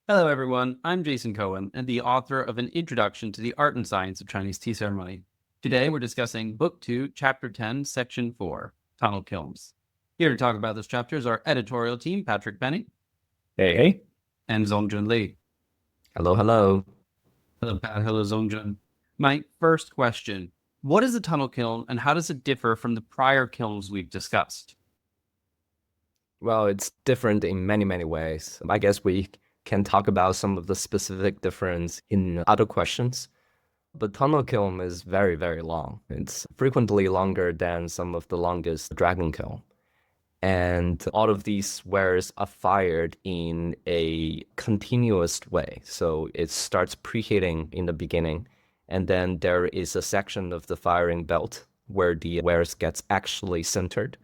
Hello, everyone. I'm Jason Cohen and the author of An Introduction to the Art and Science of Chinese Tea Ceremony. Today, we're discussing Book 2, Chapter 10, Section 4, Tunnel Kilns. Here to talk about this chapter is our editorial team, Patrick Benny Hey, hey. and Zongjun Li. Hello, hello. Hello, Pat. Hello, Zongjun. My first question, what is a tunnel kiln and how does it differ from the prior kilns we've discussed? Well, it's different in many, many ways. I guess we can talk about some of the specific difference in other questions. But tunnel kiln is very, very long. It's frequently longer than some of the longest dragon kiln. And all of these wares are fired in a continuous way. So it starts preheating in the beginning, and then there is a section of the firing belt where the wares gets actually centered.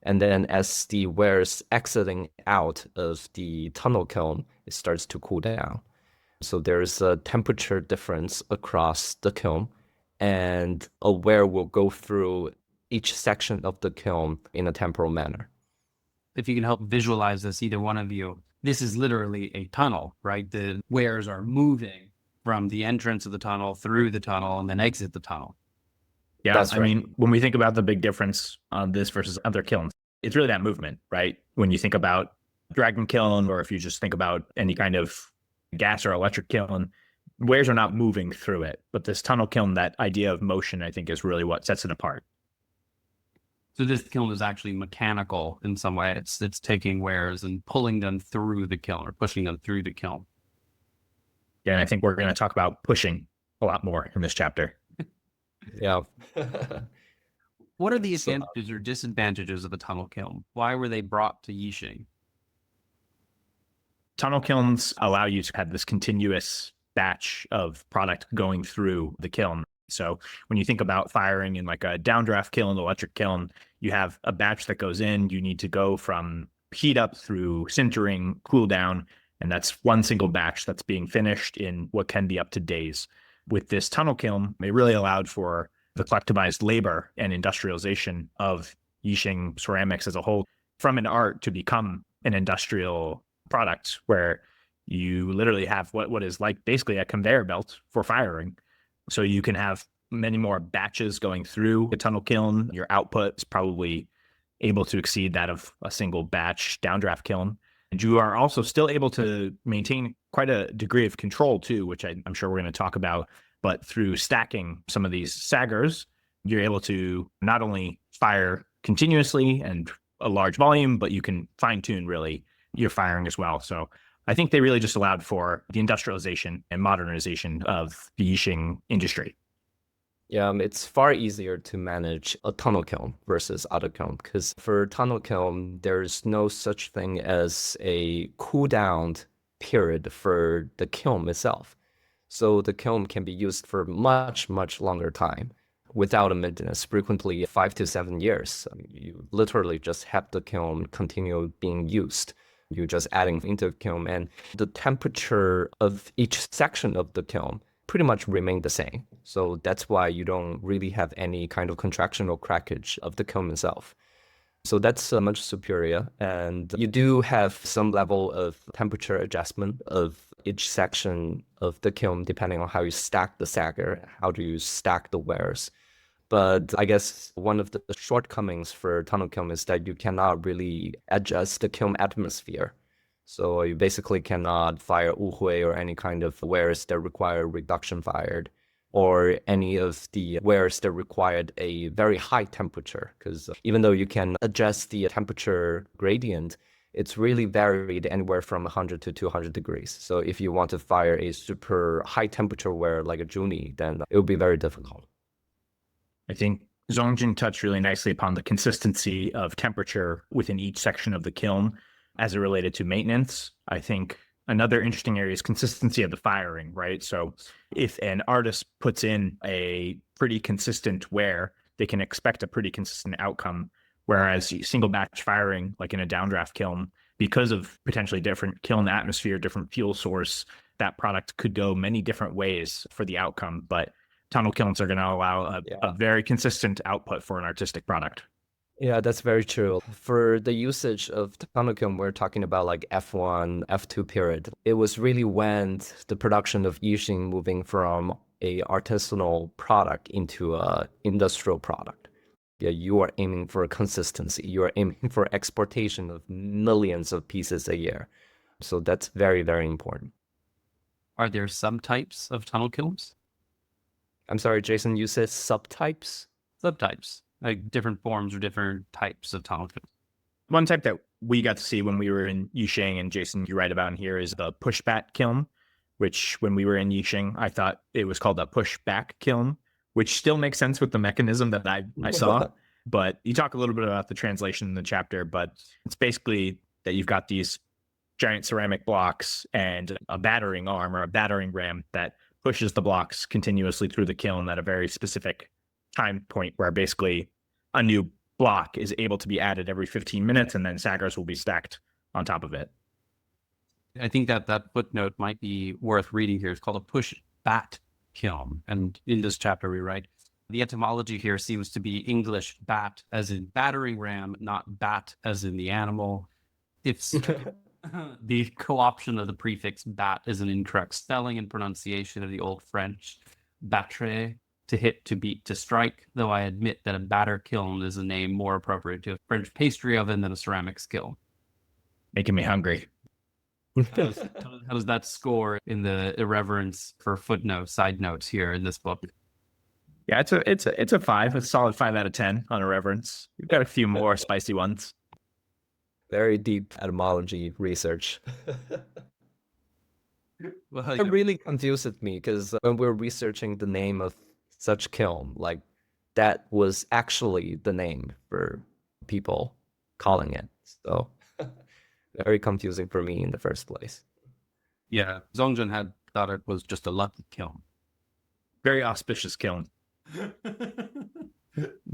And then as the wares exiting out of the tunnel kiln, it starts to cool down. So there's a temperature difference across the kiln, and a ware will go through each section of the kiln in a temporal manner. If you can help visualize this, either one of you, this is literally a tunnel, right? The wares are moving from the entrance of the tunnel through the tunnel and then exit the tunnel. Yeah, That's I right. mean, when we think about the big difference on this versus other kilns, it's really that movement, right? When you think about dragon kiln, or if you just think about any kind of gas or electric kiln, wares are not moving through it. But this tunnel kiln, that idea of motion, I think, is really what sets it apart. So this kiln is actually mechanical in some way. It's taking wares and pulling them through the kiln or pushing them through the kiln. Yeah, and I think we're going to talk about pushing a lot more in this chapter. Yeah. What are the advantages or disadvantages of a tunnel kiln? Why were they brought to Yixing? Tunnel kilns allow you to have this continuous batch of product going through the kiln. So when you think about firing in like a downdraft kiln, electric kiln, you have a batch that goes in. You need to go from heat up through sintering, cool down, and that's one single batch that's being finished in what can be up to days. With this tunnel kiln, it really allowed for the collectivized labor and industrialization of Yixing ceramics as a whole, from an art to become an industrial product where you literally have what is like basically a conveyor belt for firing. So you can have many more batches going through a tunnel kiln. Your output is probably able to exceed that of a single batch downdraft kiln. And you are also still able to maintain quite a degree of control too, which I'm sure we're going to talk about. But through stacking some of these saggars, you're able to not only fire continuously and a large volume, but you can fine tune really your firing as well. So I think they really just allowed for the industrialization and modernization of the Yixing industry. Yeah, it's far easier to manage a tunnel kiln versus other kiln because for tunnel kiln, there's no such thing as a cool down period for the kiln itself. So the kiln can be used for much, much longer time without a maintenance, frequently 5 to 7 years. You literally just have the kiln continue being used. You're just adding into the kiln, and the temperature of each section of the kiln pretty much remain the same. So that's why you don't really have any kind of contraction or crackage of the kiln itself. So that's much superior. And you do have some level of temperature adjustment of each section of the kiln, depending on how you stack the saggar, how do you stack the wares. But I guess one of the shortcomings for tunnel kiln is that you cannot really adjust the kiln atmosphere. So you basically cannot fire wuhui or any kind of wares that require reduction fired, or any of the wares that required a very high temperature. Because even though you can adjust the temperature gradient, it's really varied anywhere from 100 to 200 degrees. So if you want to fire a super high temperature ware like a Juni, then it would be very difficult. I think Zongjun touched really nicely upon the consistency of temperature within each section of the kiln as it related to maintenance. I think another interesting area is consistency of the firing, right? So if an artist puts in a pretty consistent wear, they can expect a pretty consistent outcome. Whereas single batch firing, like in a downdraft kiln, because of potentially different kiln atmosphere, different fuel source, that product could go many different ways for the outcome. But tunnel kilns are going to allow a very consistent output for an artistic product. Yeah, that's very true. For the usage of tunnel kiln, we're talking about like F1, F2 period. It was really when the production of Yixing moving from a artisanal product into a industrial product. Yeah, you are aiming for consistency. You are aiming for exportation of millions of pieces a year. So that's very, very important. Are there subtypes of tunnel kilns? I'm sorry, Jason, you said subtypes? Subtypes, like different forms or different types of tunnel kilns. One type that we got to see when we were in Yixing, and Jason, you write about in here, is the pushback kiln, which when we were in Yixing, I thought it was called a pushback kiln, which still makes sense with the mechanism that I saw. But you talk a little bit about the translation in the chapter, but it's basically that you've got these giant ceramic blocks and a battering arm or a battering ram that pushes the blocks continuously through the kiln at a very specific time point where basically a new block is able to be added every 15 minutes, and then saggars will be stacked on top of it. I think that footnote might be worth reading here. It's called a push-bat kiln. And in this chapter, we write, the etymology here seems to be English bat as in battering ram, not bat as in the animal. If the co-option of the prefix bat is an incorrect spelling and pronunciation of the Old French battre, to hit, to beat, to strike, though I admit that a batter kiln is a name more appropriate to a French pastry oven than a ceramics kiln. Making me hungry. How does that score in the irreverence for footnotes, side notes here in this book? Yeah, it's a 5, a solid 5 out of 10 on irreverence. We've got a few more spicy ones. Very deep etymology research. Well, It really confuses me because when we're researching the name of such kiln, like that was actually the name for people calling it. So very confusing for me in the first place. yeah, Zongjun had thought it was just a lucky kiln. Very auspicious kiln.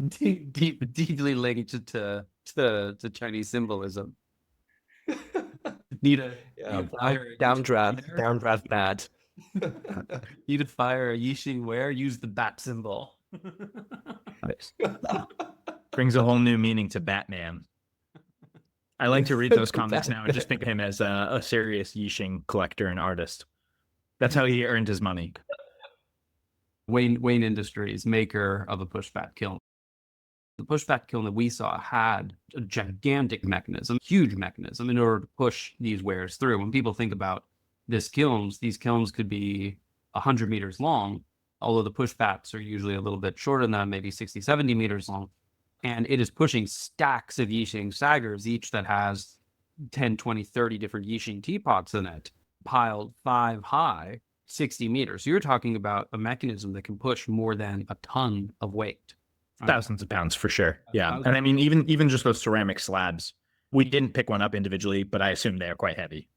Deeply linked to Chinese symbolism. Need a downdraft bad. need to fire a Yixing ware, use the bat symbol. Nice. Brings a whole new meaning to Batman. I like to read those comics now and just think of him as a serious Yixing collector and artist. That's how he earned his money. Wayne Industries, maker of a pushback kiln. The pushback kiln that we saw had a gigantic mechanism, huge mechanism, in order to push these wares through. When people think about these kilns could be 100 meters long, although the pushbacks are usually a little bit shorter than that, maybe 60, 70 meters long. And it is pushing stacks of Yixing saggars, each that has 10, 20, 30 different Yixing teapots in it, piled 5 high, 60 meters. So you're talking about a mechanism that can push more than a ton of weight. Thousands of pounds for sure. Yeah. And I mean, even just those ceramic slabs, we didn't pick one up individually, but I assume they're quite heavy.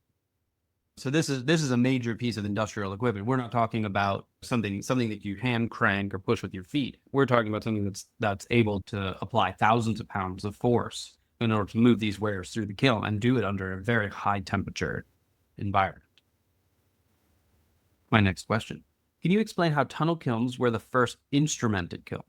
So this is a major piece of industrial equipment. We're not talking about something that you hand crank or push with your feet. We're talking about something that's able to apply thousands of pounds of force in order to move these wares through the kiln and do it under a very high temperature environment. My next question. Can you explain how tunnel kilns were the first instrumented kiln?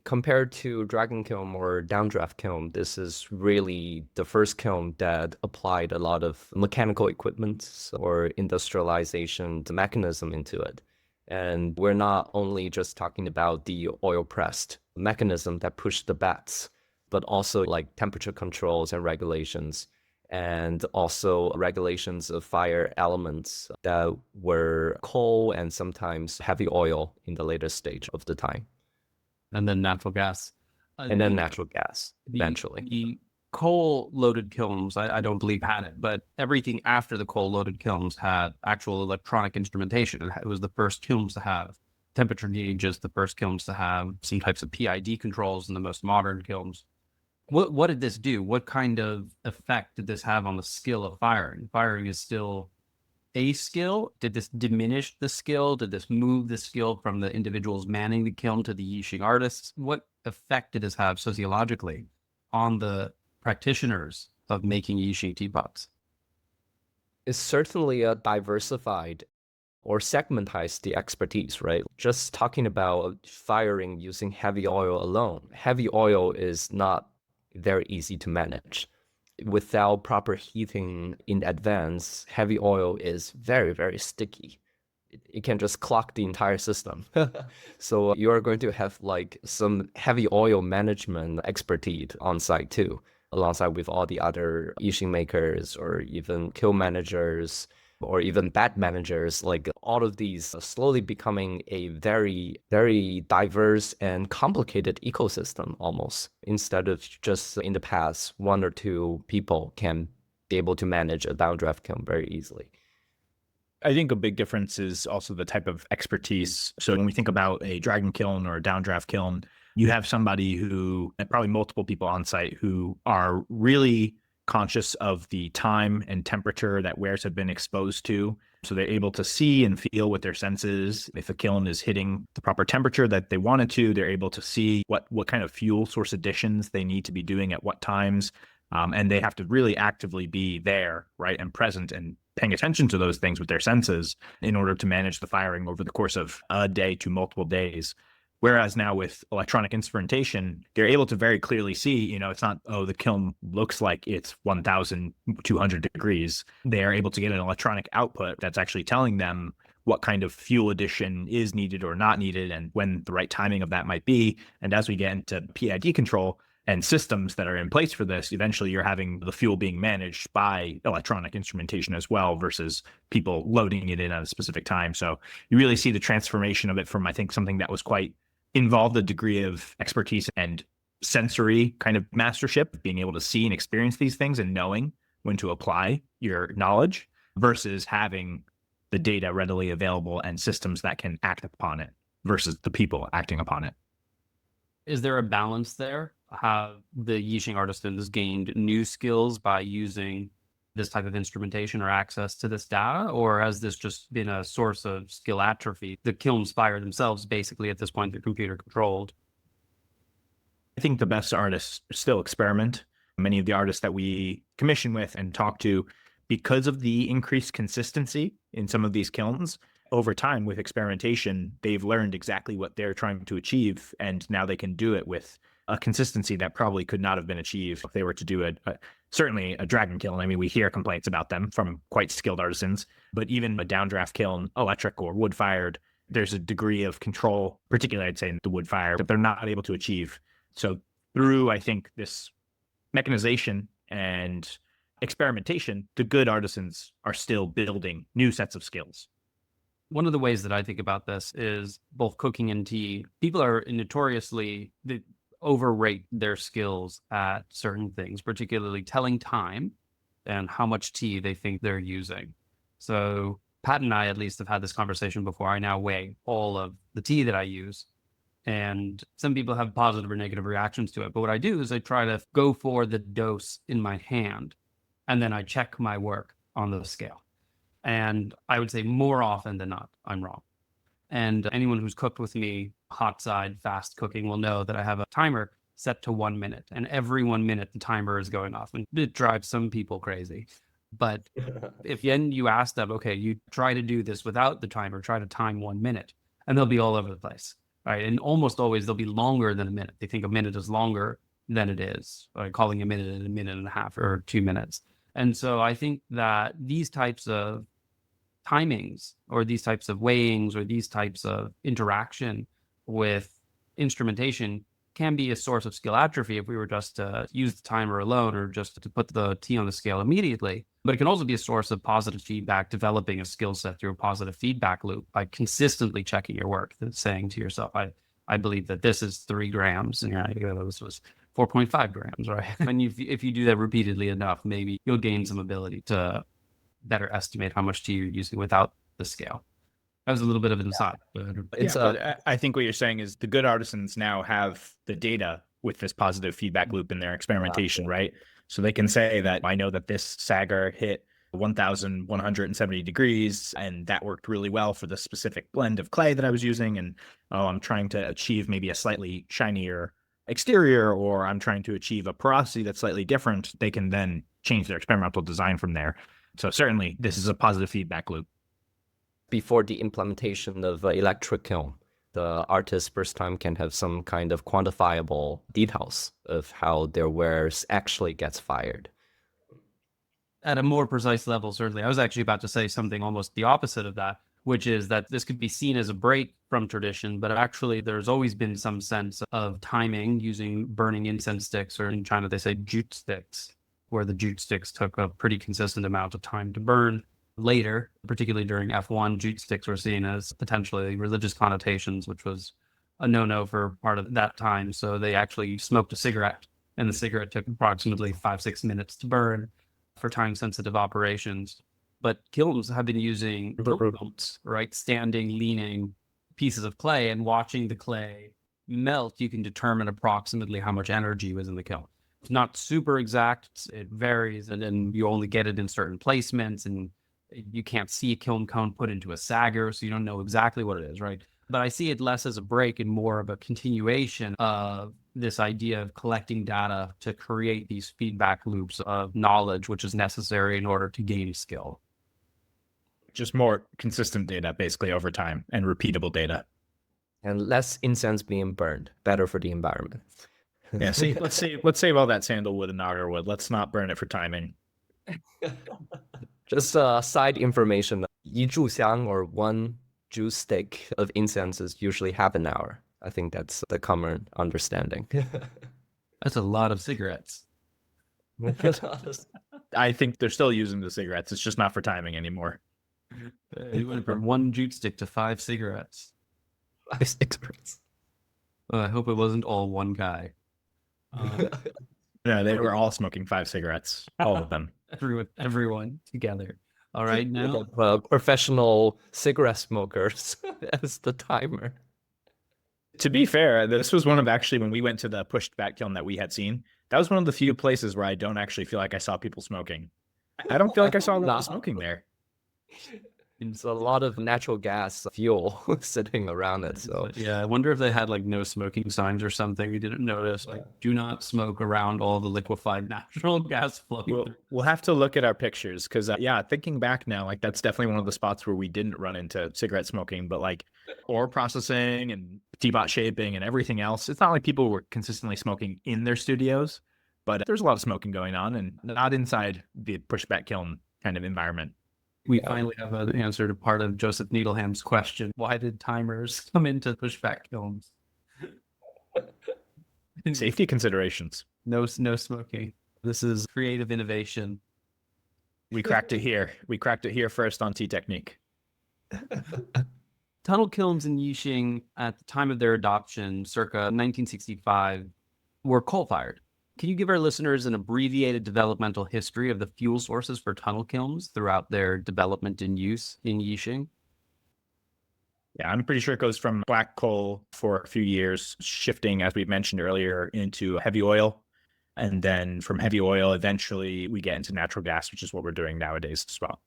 Compared to dragon kiln or downdraft kiln, this is really the first kiln that applied a lot of mechanical equipment or industrialization, the mechanism into it. And we're not only just talking about the oil pressed mechanism that pushed the bats, but also like temperature controls and regulations, and also regulations of fire elements that were coal and sometimes heavy oil in the later stage of the time. And then natural gas. And then natural gas, eventually. The coal-loaded kilns, I don't believe had it, but everything after the coal-loaded kilns had actual electronic instrumentation. It was the first kilns to have temperature gauges, the first kilns to have some types of PID controls in the most modern kilns. What did this do? What kind of effect did this have on the skill of firing? Firing is still a skill. Did this diminish the skill? Did this move the skill from the individuals manning the kiln to the Yixing artists? What effect did this have sociologically on the practitioners of making Yixing teapots? It's certainly a diversified or segmentize the expertise, right? Just talking about firing using heavy oil alone. Heavy oil is not very easy to manage. Without proper heating in advance, heavy oil is very, very sticky. It can just clog the entire system. So you are going to have like some heavy oil management expertise on site too, alongside with all the other Yixing makers or even kiln managers or even bat managers. Like all of these are slowly becoming a very, very diverse and complicated ecosystem almost, instead of just in the past, one or two people can be able to manage a downdraft kiln very easily. I think a big difference is also the type of expertise. So when we think about a dragon kiln or a downdraft kiln, you have somebody who, and probably multiple people on site, who are really conscious of the time and temperature that wares have been exposed to. So they're able to see and feel with their senses. If a kiln is hitting the proper temperature that they want it to, they're able to see what kind of fuel source additions they need to be doing at what times. And they have to really actively be there, right, and present and paying attention to those things with their senses in order to manage the firing over the course of a day to multiple days. Whereas now with electronic instrumentation, they're able to very clearly see, it's not, oh, the kiln looks like it's 1,200 degrees. They are able to get an electronic output that's actually telling them what kind of fuel addition is needed or not needed and when the right timing of that might be. And as we get into PID control and systems that are in place for this, eventually you're having the fuel being managed by electronic instrumentation as well versus people loading it in at a specific time. So you really see the transformation of it from, I think, something that was quite involved a degree of expertise and sensory kind of mastership, being able to see and experience these things and knowing when to apply your knowledge versus having the data readily available and systems that can act upon it versus the people acting upon it. Is there a balance there? Have the Yixing artisans gained new skills by using this type of instrumentation or access to this data, or has this just been a source of skill atrophy? The kiln spire themselves, basically, at this point, they're computer controlled. I think the best artists still experiment. Many of the artists that we commission with and talk to, because of the increased consistency in some of these kilns, over time with experimentation, they've learned exactly what they're trying to achieve, and now they can do it with a consistency that probably could not have been achieved if they were to do certainly a dragon kiln. I mean, we hear complaints about them from quite skilled artisans, but even a downdraft kiln, electric or wood-fired, there's a degree of control, particularly I'd say in the wood-fire, that they're not able to achieve. So through, I think, this mechanization and experimentation, the good artisans are still building new sets of skills. One of the ways that I think about this is both cooking and tea. People are notoriously, they overrate their skills at certain things, particularly telling time and how much tea they think they're using. So Pat and I at least have had this conversation before. I now weigh all of the tea that I use. And some people have positive or negative reactions to it. But what I do is I try to go for the dose in my hand, and then I check my work on the scale. And I would say more often than not, I'm wrong. And anyone who's cooked with me, hot side, fast cooking, will know that I have a timer set to 1 minute. And every 1 minute, the timer is going off. And it drives some people crazy. But if then you ask them, okay, you try to do this without the timer, try to time 1 minute, and they'll be all over the place. Right? And almost always they'll be longer than a minute. They think a minute is longer than it is, right? Calling a minute and a half or 2 minutes. And so I think that these types of timings or these types of weighings or these types of interaction with instrumentation can be a source of skill atrophy if we were just to use the timer alone or just to put the tea on the scale immediately. But it can also be a source of positive feedback, developing a skill set through a positive feedback loop by consistently checking your work and saying to yourself, I believe that this is 3 grams and this was 4.5 grams, right? And if you do that repeatedly enough, maybe you'll gain some ability to better estimate how much tea you're using without the scale. That was a little bit of an aside. But I think what you're saying is the good artisans now have the data with this positive feedback loop in their experimentation, right? So they can say that I know that this saggar hit 1,170 degrees, and that worked really well for the specific blend of clay that I was using. And I'm trying to achieve maybe a slightly shinier exterior, or I'm trying to achieve a porosity that's slightly different. They can then change their experimental design from there. So certainly this is a positive feedback loop. before the implementation of electric kiln, the artist first time can have some kind of quantifiable details of how their wares actually gets fired. At a more precise level, certainly. I was actually about to say something almost the opposite of that, which is that this could be seen as a break from tradition, but actually there's always been some sense of timing using burning incense sticks, or in China they say jute sticks, where the jute sticks took a pretty consistent amount of time to burn. Later, particularly during F1, jute sticks were seen as potentially religious connotations, which was a no-no for part of that time. So they actually smoked a cigarette, and the cigarette took approximately 5-6 minutes to burn for time-sensitive operations. But kilns have been using kilns, right? Standing, leaning pieces of clay, and watching the clay melt, you can determine approximately how much energy was in the kiln. It's not super exact. It varies, and then you only get it in certain placements, and you can't see a kiln cone put into a saggar, so you don't know exactly what it is, right? But I see it less as a break and more of a continuation of this idea of collecting data to create these feedback loops of knowledge, which is necessary in order to gain skill. Just more consistent data basically over time and repeatable data. And less incense being burned, better for the environment. Yeah, see, let's save all that sandalwood and agarwood. Let's not burn it for timing. Just side information, 一炷香 or one juice stick of incense is usually half an hour. I think that's the common understanding. That's a lot of cigarettes. I think they're still using the cigarettes. It's just not for timing anymore. It went from one jute stick to 5 cigarettes. 5 cigarettes. I hope it wasn't all one guy. No, they were all smoking 5 cigarettes, all of them. Everyone together. All right, now. Well, professional cigarette smokers as the timer. To be fair, this was one of actually when we went to the pushed back kiln that we had seen. That was one of the few places where I don't actually feel like I saw people smoking. I don't feel like I saw a lot of smoking there. It's a lot of natural gas fuel sitting around it. So yeah, I wonder if they had like no smoking signs or something. We didn't notice, like, do not smoke around all the liquefied natural gas flowing. We'll have to look at our pictures because yeah, thinking back now, like that's definitely one of the spots where we didn't run into cigarette smoking, but like ore processing and teapot shaping and everything else, it's not like people were consistently smoking in their studios, but there's a lot of smoking going on and not inside the pushback kiln kind of environment. We finally have an answer to part of Joseph Needleham's question. Why did timers come into pushback kilns? Safety considerations. No smoking. This is creative innovation. We cracked it here. We cracked it here first on T-Technique. Tunnel kilns in Yixing at the time of their adoption, circa 1965, were coal-fired. Can you give our listeners an abbreviated developmental history of the fuel sources for tunnel kilns throughout their development and use in Yixing? Yeah, I'm pretty sure it goes from black coal for a few years, shifting, as we mentioned earlier, into heavy oil. And then from heavy oil, eventually we get into natural gas, which is what we're doing nowadays as well.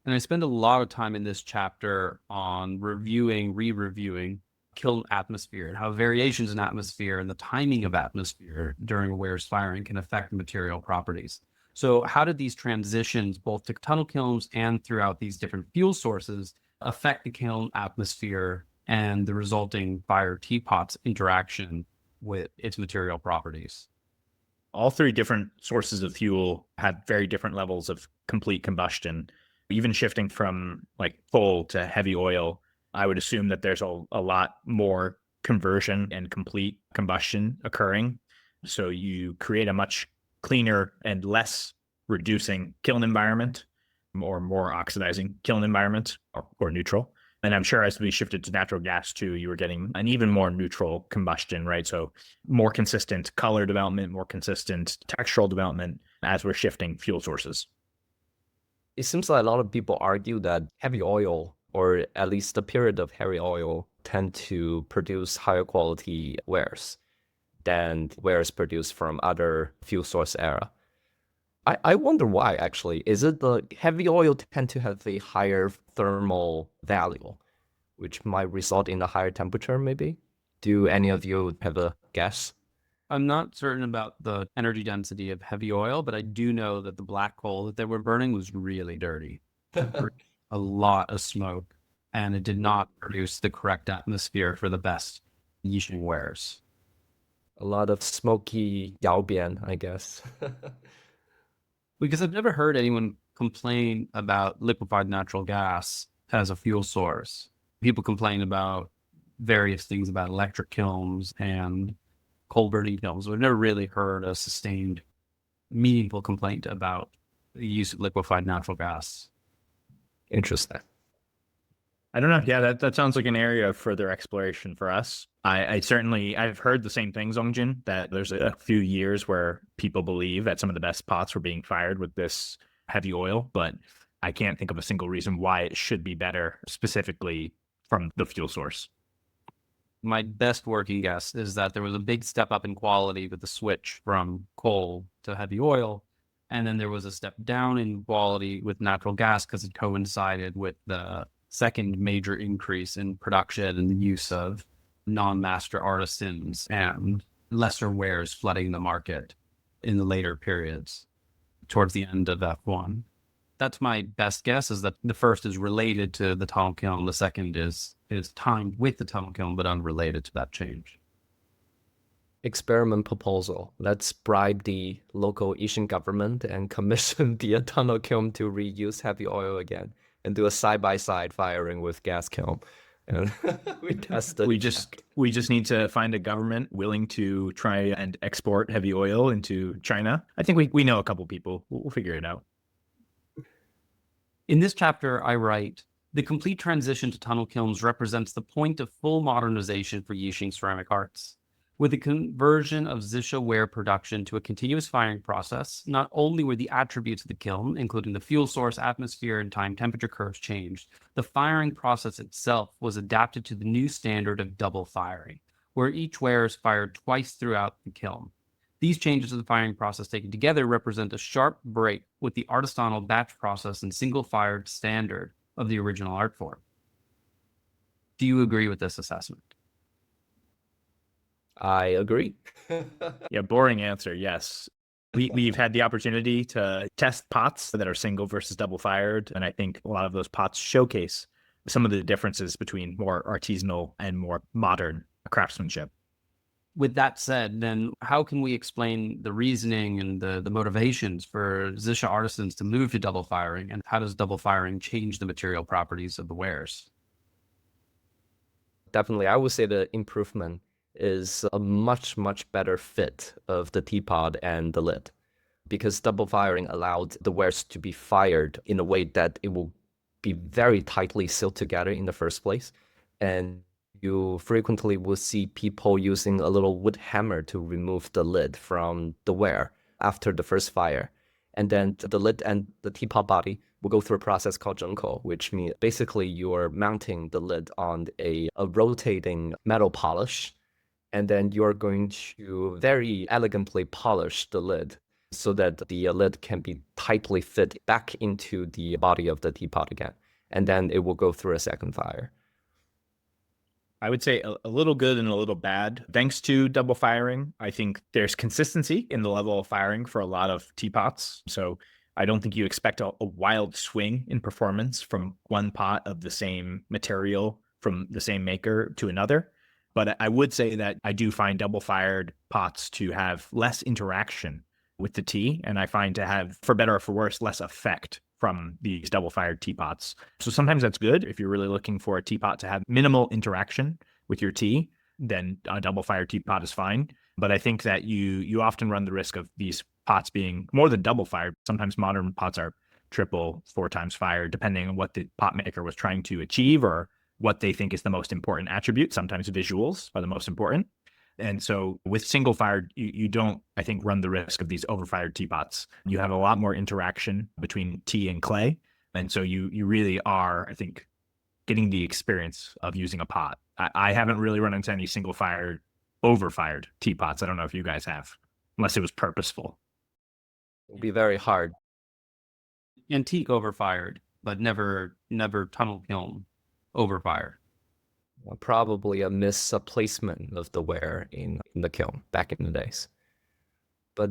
And I spend a lot of time in this chapter on re-reviewing kiln atmosphere and how variations in atmosphere and the timing of atmosphere during a ware's firing can affect material properties. So how did these transitions, both to tunnel kilns and throughout these different fuel sources, affect the kiln atmosphere and the resulting fire teapot's interaction with its material properties? All 3 different sources of fuel had very different levels of complete combustion. Even shifting from like coal to heavy oil, I would assume that there's a lot more conversion and complete combustion occurring. So you create a much cleaner and less reducing kiln environment, or more oxidizing kiln environment, or neutral. And I'm sure as we shifted to natural gas too, you were getting an even more neutral combustion, right? So more consistent color development, more consistent textural development as we're shifting fuel sources. it seems like a lot of people argue that heavy oil, or at least the period of heavy oil, tend to produce higher quality wares than wares produced from other fuel source era. I wonder why, actually. Is it the heavy oil tend to have a higher thermal value, which might result in a higher temperature, maybe? Do any of you have a guess? I'm not certain about the energy density of heavy oil, but I do know that the black coal that they were burning was really dirty. a lot of smoke, and it did not produce the correct atmosphere for the best Yixing wares. A lot of smoky 窑边, I guess. Because I've never heard anyone complain about liquefied natural gas as a fuel source. People complain about various things about electric kilns and coal burning kilns. We've never really heard a sustained, meaningful complaint about the use of liquefied natural gas. Interesting. I don't know. Yeah, that sounds like an area of further exploration for us. I've heard the same thing, Zongjun, that there's a few years where people believe that some of the best pots were being fired with this heavy oil, but I can't think of a single reason why it should be better specifically from the fuel source. My best working guess is that there was a big step up in quality with the switch from coal to heavy oil. And then there was a step down in quality with natural gas because it coincided with the second major increase in production and the use of non-master artisans and lesser wares flooding the market in the later periods towards the end of F1. That's my best guess, is that the first is related to the tunnel kiln. The second is timed with the tunnel kiln, but unrelated to that change. Experiment proposal. Let's bribe the local Asian government and commission the tunnel kiln to reuse heavy oil again and do a side-by-side firing with gas kiln. And we test it. We just need to find a government willing to try and export heavy oil into China. I think we know a couple people. We'll figure it out. In this chapter, I write, the complete transition to tunnel kilns represents the point of full modernization for Yixing ceramic arts. With the conversion of Zisha ware production to a continuous firing process, not only were the attributes of the kiln, including the fuel source, atmosphere, and time temperature curves changed, the firing process itself was adapted to the new standard of double firing, where each ware is fired twice throughout the kiln. These changes to the firing process taken together represent a sharp break with the artisanal batch process and single-fired standard of the original art form. Do you agree with this assessment? I agree. Yeah, boring answer, yes. We've had the opportunity to test pots that are single versus double fired, and I think a lot of those pots showcase some of the differences between more artisanal and more modern craftsmanship. With that said, then how can we explain the reasoning and the motivations for Zisha artisans to move to double firing, and how does double firing change the material properties of the wares? Definitely, I would say the improvement is a much, much better fit of the teapot and the lid, because double firing allowed the wares to be fired in a way that it will be very tightly sealed together in the first place. And you frequently will see people using a little wood hammer to remove the lid from the ware after the first fire. And then the lid and the teapot body will go through a process called Zhengkou, which means basically you're mounting the lid on a rotating metal polish. And then you're going to very elegantly polish the lid so that the lid can be tightly fit back into the body of the teapot again. And then it will go through a second fire. I would say a little good and a little bad. Thanks to double firing, I think there's consistency in the level of firing for a lot of teapots. So I don't think you expect a wild swing in performance from one pot of the same material from the same maker to another. But I would say that I do find double fired pots to have less interaction with the tea, and I find to have, for better or for worse, less effect from these double fired teapots. So sometimes that's good. If you're really looking for a teapot to have minimal interaction with your tea, then a double fired teapot is fine. But I think that you often run the risk of these pots being more than double fired. Sometimes modern pots are triple, 4 times fired, depending on what the pot maker was trying to achieve or what they think is the most important attribute. Sometimes visuals are the most important. And so with single fired, you don't, I think, run the risk of these overfired teapots. You have a lot more interaction between tea and clay. And so you really are, I think, getting the experience of using a pot. I haven't really run into any single fired, overfired teapots. I don't know if you guys have, unless it was purposeful. It'll be very hard. Antique overfired, but never tunnel kiln overfired. Probably a misplacement of the ware in the kiln back in the days. But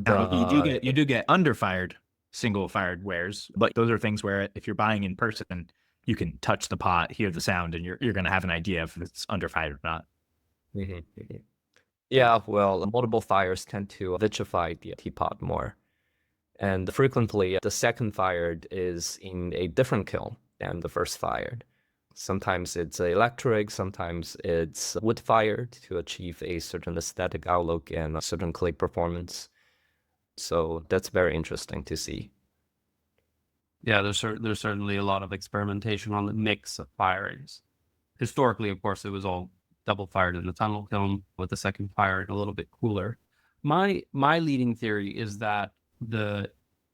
you do get underfired single fired wares, but those are things where if you're buying in person, you can touch the pot, hear the sound, and you're going to have an idea if it's under fired or not. Mhm. Yeah, well, multiple fires tend to vitrify the teapot more. And frequently, the second fired is in a different kiln than the first fired. Sometimes it's electric, sometimes it's wood fired to achieve a certain aesthetic outlook and a certain clay performance. So that's very interesting to see. Yeah, there's certainly a lot of experimentation on the mix of firings. Historically, of course, it was all double fired in the tunnel kiln, with the second firing a little bit cooler. My leading theory is that the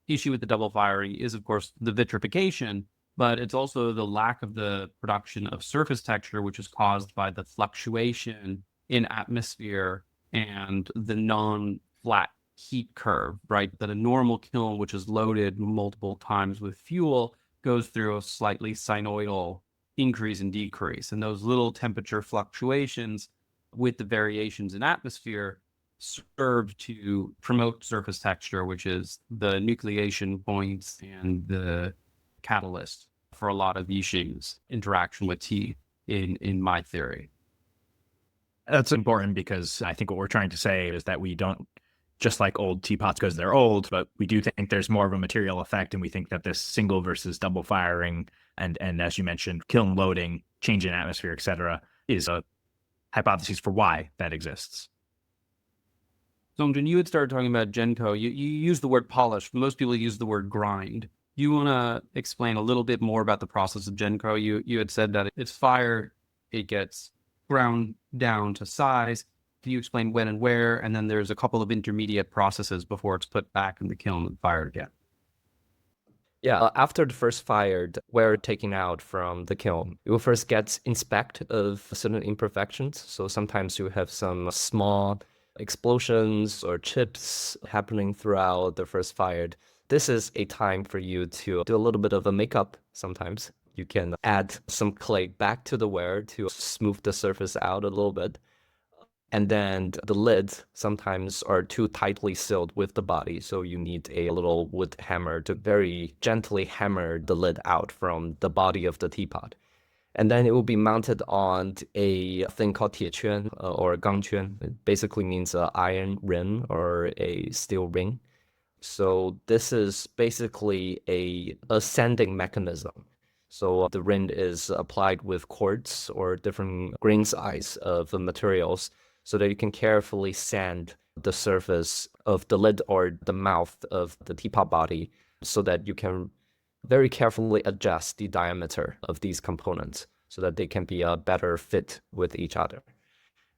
issue with the double firing is, of course, the vitrification, but it's also the lack of the production of surface texture, which is caused by the fluctuation in atmosphere and the non-flat heat curve, right? That a normal kiln, which is loaded multiple times with fuel, goes through a slightly sinusoidal increase and decrease. And those little temperature fluctuations with the variations in atmosphere serve to promote surface texture, which is the nucleation points and the catalyst for a lot of Yixing's interaction with tea in my theory. That's important because I think what we're trying to say is that we don't just like old teapots because they're old, but we do think there's more of a material effect. And we think that this single versus double firing and as you mentioned, kiln loading, change in atmosphere, et cetera, is a hypothesis for why that exists. Zongjun, you had started talking about Zhengkou. You used the word polish. Most people use the word grind. You want to explain a little bit more about the process of Zhengkou? You had said that it's fired, it gets ground down to size. Can you explain when and where? And then there's a couple of intermediate processes before it's put back in the kiln and fired again. Yeah, after the first fired, we're taken out from the kiln. You will first get inspect of certain imperfections. So sometimes you have some small explosions or chips happening throughout the first fired. This is a time for you to do a little bit of a makeup sometimes. You can add some clay back to the ware to smooth the surface out a little bit. And then the lids sometimes are too tightly sealed with the body, so you need a little wood hammer to very gently hammer the lid out from the body of the teapot. And then it will be mounted on a thing called Teaquan or Gangquan. It basically means an iron ring or a steel ring. So this is basically a sanding mechanism. So the ring is applied with quartz or different grain size of the materials so that you can carefully sand the surface of the lid or the mouth of the teapot body so that you can very carefully adjust the diameter of these components so that they can be a better fit with each other.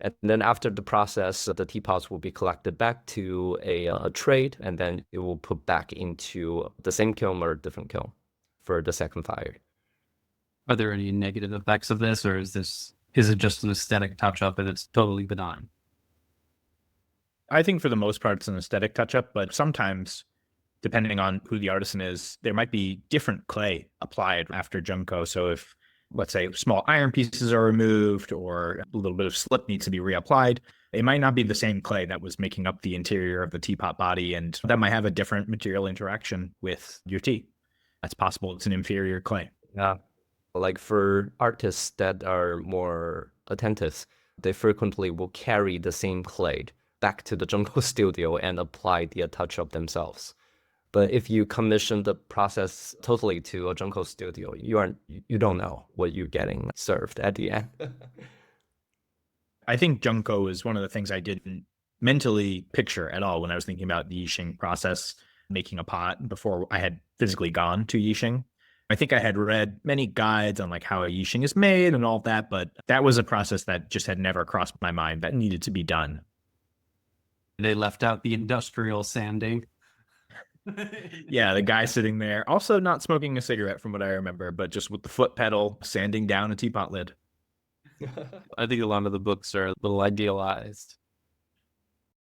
And then after the process, the teapots will be collected back to a trade, and then it will put back into the same kiln or different kiln for the second fire. Are there any negative effects of this, or is it just an aesthetic touch-up and it's totally benign? I think for the most part, it's an aesthetic touch-up, but sometimes, depending on who the artisan is, there might be different clay applied after Zhengkou. So if, let's say, small iron pieces are removed or a little bit of slip needs to be reapplied, it might not be the same clay that was making up the interior of the teapot body, and that might have a different material interaction with your tea. That's possible. It's an inferior clay. Yeah. Like for artists that are more attentive, they frequently will carry the same clay back to the Zhengkou studio and apply the touch-up themselves. But if you commission the process totally to a Zhengkou studio, you don't know what you're getting served at the end. I think Zhengkou is one of the things I didn't mentally picture at all when I was thinking about the Yixing process, making a pot before I had physically gone to Yixing. I think I had read many guides on like how a Yixing is made and all that, but that was a process that just had never crossed my mind that needed to be done. They left out the industrial sanding. Yeah, the guy sitting there, also not smoking a cigarette from what I remember, but just with the foot pedal sanding down a teapot lid. I think a lot of the books are a little idealized.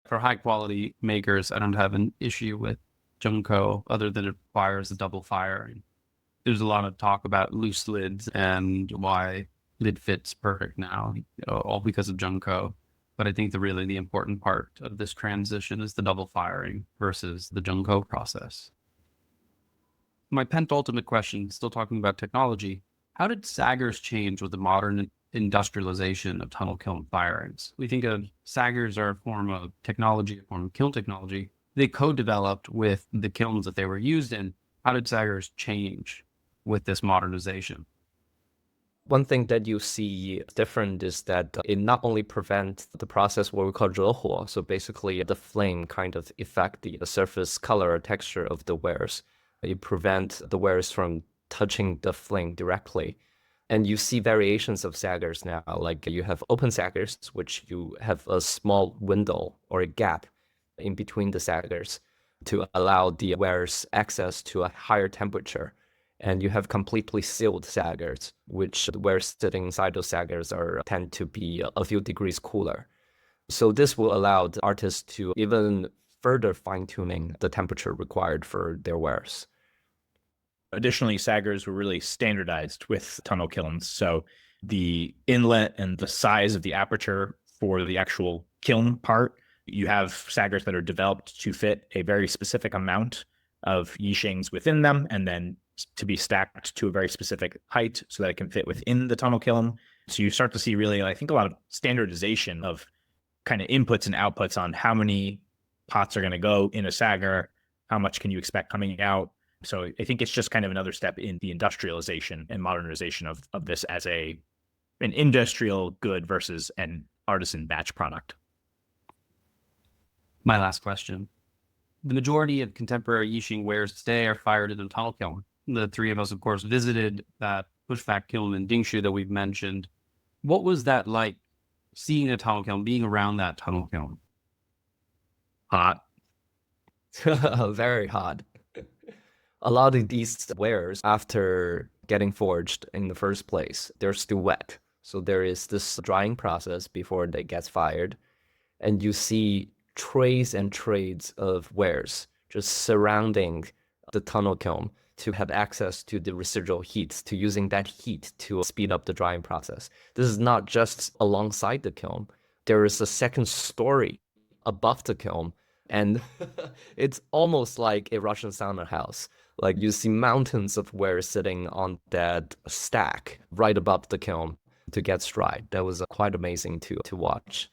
For high quality makers, I don't have an issue with Zhengkou other than it requires a double firing. There's a lot of talk about loose lids and why lid fits perfect now, all because of Zhengkou. But I think the important part of this transition is the double firing versus the Zhengkou process. My penultimate question, still talking about technology, How did Saggars change with the modern industrialization of tunnel kiln firings? We think of Saggars are a form of technology, a form of kiln technology. They co-developed with the kilns that they were used in. How did Saggars change with this modernization? One thing that you see different is that it not only prevents the process what we call 惹火, so basically the flame kind of affect the surface color or texture of the wares. It prevents the wares from touching the flame directly. And you see variations of Saggars now, like you have open Saggars, which you have a small window or a gap in between the Saggars to allow the wares access to a higher temperature. And you have completely sealed Saggars, which where sitting inside those Saggars tend to be a few degrees cooler. So this will allow the artists to even further fine-tuning the temperature required for their wares. Additionally, Saggars were really standardized with tunnel kilns. So the inlet and the size of the aperture for the actual kiln part, you have Saggars that are developed to fit a very specific amount of Yixings within them, and then to be stacked to a very specific height so that it can fit within the tunnel kiln. So you start to see really, I think, a lot of standardization of kind of inputs and outputs on how many pots are going to go in a Saggar, how much can you expect coming out. So I think it's just kind of another step in the industrialization and modernization of this as an industrial good versus an artisan batch product. My last question. The majority of contemporary Yixing wares today are fired in a tunnel kiln. The three of us, of course, visited that pushback kiln in Dingshu that we've mentioned. What was that like, seeing a tunnel kiln, being around that tunnel kiln? Hot. Very hot. A lot of these wares, after getting forged in the first place, they're still wet. So there is this drying process before they get fired. And you see trays and trays of wares just surrounding the tunnel kiln to have access to the residual heat, to using that heat to speed up the drying process. This is not just alongside the kiln. There is a second story above the kiln, and it's almost like a Russian sauna house. Like you see mountains of wares sitting on that stack right above the kiln to get dried. That was quite amazing to watch.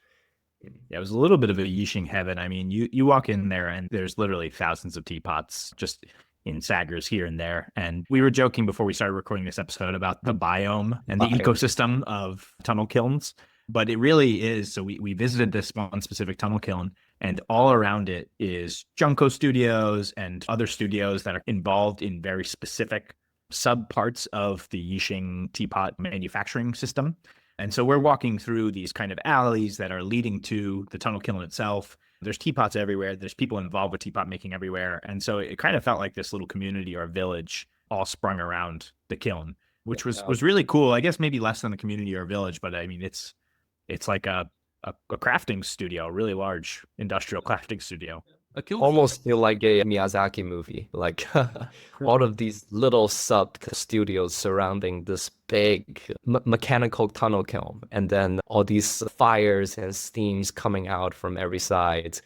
Yeah, it was a little bit of a Yixing heaven. I mean, you walk in there and there's literally thousands of teapots just in Saggars here and there. And we were joking before we started recording this episode about the biome and the ecosystem of tunnel kilns. But it really is. So we visited this one specific tunnel kiln, and all around it is Zhengkou studios and other studios that are involved in very specific sub parts of the Yixing teapot manufacturing system. And so we're walking through these kind of alleys that are leading to the tunnel kiln itself. There's teapots everywhere. There's people involved with teapot making everywhere. And so it kind of felt like this little community or village all sprung around the kiln, which was really cool. I guess maybe less than a community or a village, but I mean, it's like a crafting studio, a really large industrial crafting studio. Almost feel like a Miyazaki movie, like all of these little sub studios surrounding this big mechanical tunnel kiln, and then all these fires and steams coming out from every side.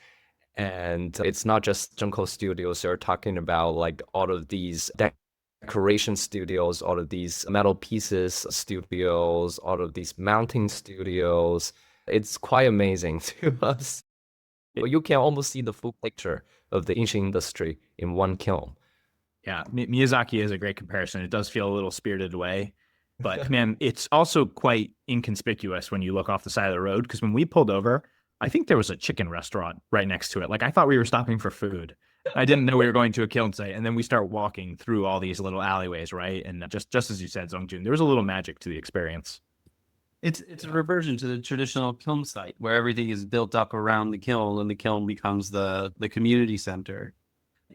And it's not just Zhengkou studios, they're talking about like all of these decoration studios, all of these metal pieces studios, all of these mounting studios. It's quite amazing to us. You can almost see the full picture of the Yixing industry in one kiln. Yeah, Miyazaki is a great comparison. It does feel a little spirited away, but man, it's also quite inconspicuous when you look off the side of the road, because when we pulled over, I think there was a chicken restaurant right next to it. Like I thought we were stopping for food. I didn't know we were going to a kiln site. And then we start walking through all these little alleyways, right? And just as you said, Zongjun, there was a little magic to the experience. It's a reversion to the traditional kiln site where everything is built up around the kiln and the kiln becomes the community center.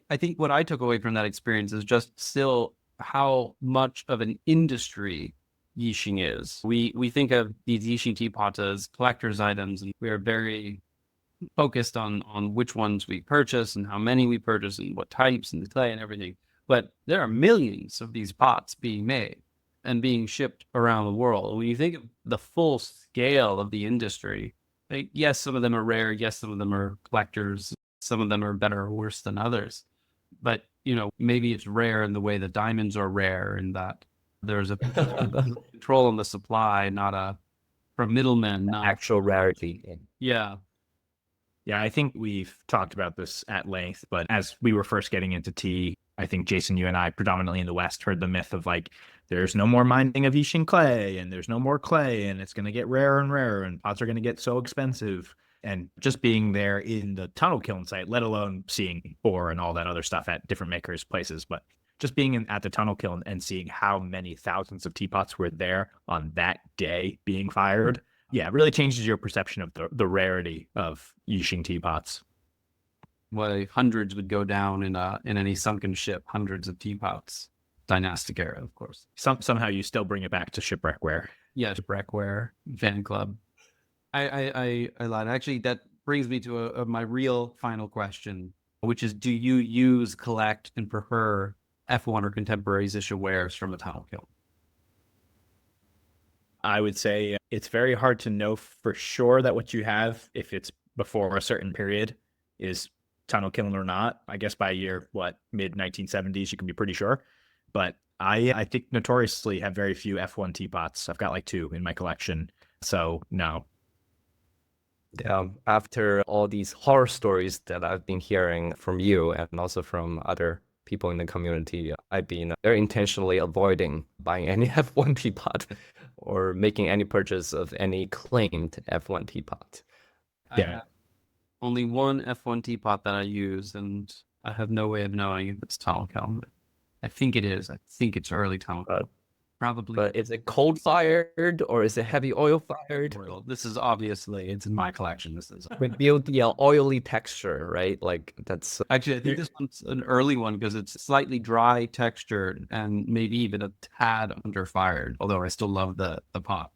I think what I took away from that experience is just still how much of an industry Yixing is. We think of these Yixing teapots as collector's items, and we are very focused on which ones we purchase and how many we purchase and what types and the clay and everything. But there are millions of these pots being made and being shipped around the world. When you think of the full scale of the industry, like, yes, some of them are rare. Yes, some of them are collectors. Some of them are better or worse than others. But, maybe it's rare in the way that diamonds are rare, in that There's a control on the supply, not a from middlemen, not Actual rarity. yeah. Yeah, I think we've talked about this at length, but as we were first getting into tea, I think Jason, you and I, predominantly in the West, heard the myth of like, there's no more mining of Yixing clay, and there's no more clay, and it's going to get rarer and rarer, and pots are going to get so expensive. And just being there in the tunnel kiln site, let alone seeing ore and all that other stuff at different makers' places, but just being at the tunnel kiln and seeing how many thousands of teapots were there on that day being fired, yeah, it really changes your perception of the rarity of Yixing teapots. Well, hundreds would go down in any sunken ship, hundreds of teapots. Dynastic era, of course. Somehow you still bring it back to shipwreckware. Yeah, shipwreckware, fan club. I lied. Actually, that brings me to my real final question, which is, do you use, collect, and prefer F1 or contemporary Zisha wares from the tunnel kiln? I would say it's very hard to know for sure that what you have, if it's before a certain period, is tunnel kiln or not. I guess by year, mid 1970s, you can be pretty sure. But I think notoriously have very few F1 teapots. I've got like 2 in my collection. So no. Yeah, after all these horror stories that I've been hearing from you and also from other people in the community, I've been very intentionally avoiding buying any F1 teapot or making any purchase of any claimed F1 teapot. I have only one F1 teapot that I use, and I have no way of knowing if it's tunnel kiln. I think it is. I think it's early tunnel kiln. Probably. But is it cold fired or is it heavy oil fired? This is obviously, it's in my collection. This is We build the oily texture, right? Like that's actually, I think this one's an early one because it's slightly dry textured and maybe even a tad under fired. Although I still love the pot.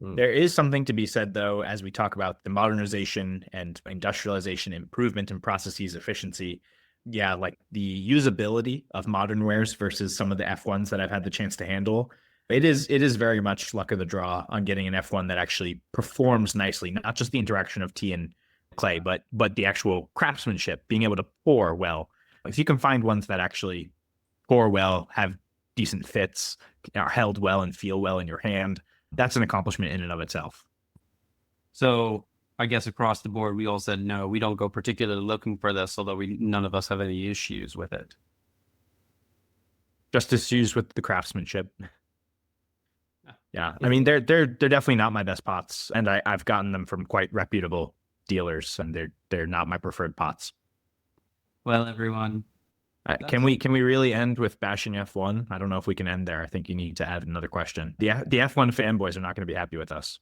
There is something to be said, though, as we talk about the modernization and industrialization, improvement in processes efficiency. Yeah, like the usability of modern wares versus some of the F1s that I've had the chance to handle. It is very much luck of the draw on getting an F1 that actually performs nicely, not just the interaction of tea and clay, but the actual craftsmanship, being able to pour well. If you can find ones that actually pour well, have decent fits, are held well and feel well in your hand, that's an accomplishment in and of itself. So I guess across the board, we all said, no, we don't go particularly looking for this, although none of us have any issues with it. Just issues with the craftsmanship. Yeah, I mean, they're definitely not my best pots, and I've gotten them from quite reputable dealers, and they're not my preferred pots. Well, everyone, can we really end with bashing F1? I don't know if we can end there. I think you need to add another question. The F1 fanboys are not going to be happy with us.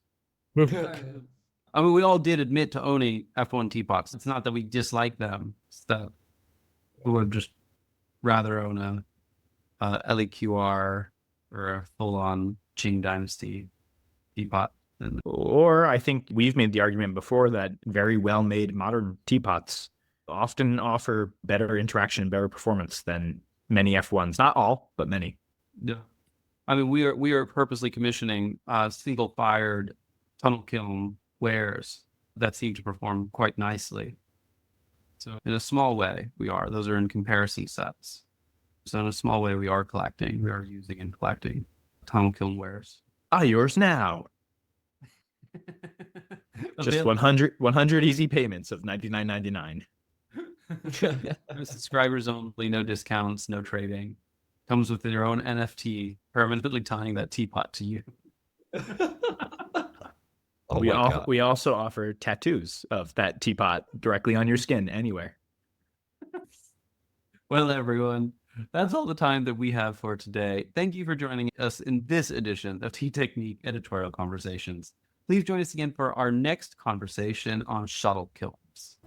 I mean, we all did admit to owning F1 teapots. It's not that we dislike them. It's that we would just rather own a LEQR or a full-on Qing Dynasty teapot. Or I think we've made the argument before that very well-made modern teapots often offer better interaction and better performance than many F1s. Not all, but many. Yeah. I mean, we are purposely commissioning single-fired tunnel kiln wares that seem to perform quite nicely. So in a small way, we are. Those are in comparison sets. So in a small way, we are collecting. We are using and collecting tunnel kiln wares. Yours now. Just 100 easy payments of $99.99. Subscribers only, no discounts, no trading. Comes with your own NFT, permanently tying that teapot to you. We also offer tattoos of that teapot directly on your skin anywhere. Well, everyone, that's all the time that we have for today. Thank you for joining us in this edition of Tea Technique Editorial Conversations. Please join us again for our next conversation on shuttle kilns.